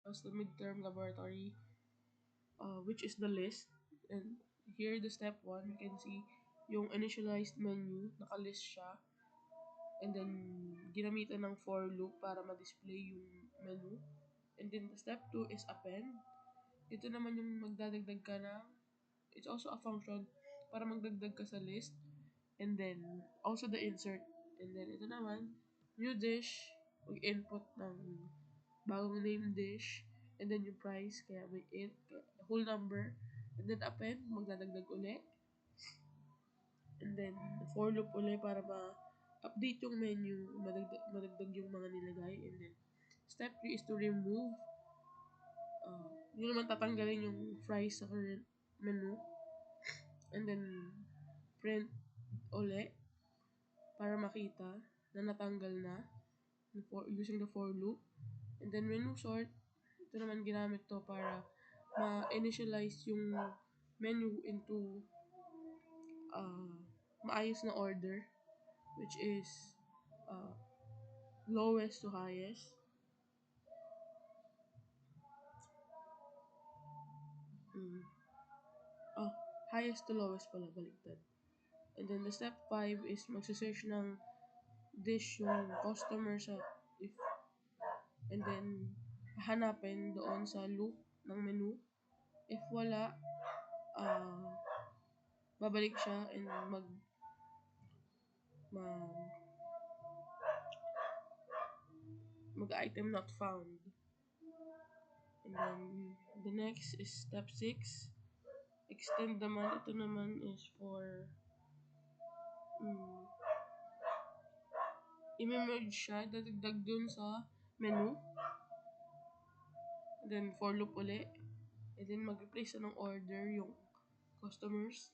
as the midterm laboratory, which is the list. And here, the step 1, you can see yung initialized menu, nakalist siya. And then, ginamitan ng for loop para ma-display yung menu. And then, the step 2 is append. Ito naman yung magdadagdag ka ng, it's also a function para magdagdag ka sa list. And then, also the insert. And then, ito naman, new dish, mag-input ng bagong name dish. And then, yung price, kaya may whole number. And then, append, magdadagdag uli. And then, for loop uli para ma-update yung menu, madagdag yung mga nilagay. And then, step 3 is to remove. Yun naman tatanggalin yung fries sa current menu. And then, print uli para makita na natanggal na using the for loop. And then, menu sort, ito naman ginamit to para ma-initialize yung menu into maayos na order, which is lowest to highest. Highest to lowest pala, baliktad. And then the step 5 is magse-search ng dish yung customer sa if, and then hanapin doon sa loop ng menu. If wala, babalik siya and mag-item not found. And then the next is step 6. Extend naman, ito naman is for i-merge siya, dadagdag dun sa menu. And then for loop uli. And then mag-replace ng order yung customers.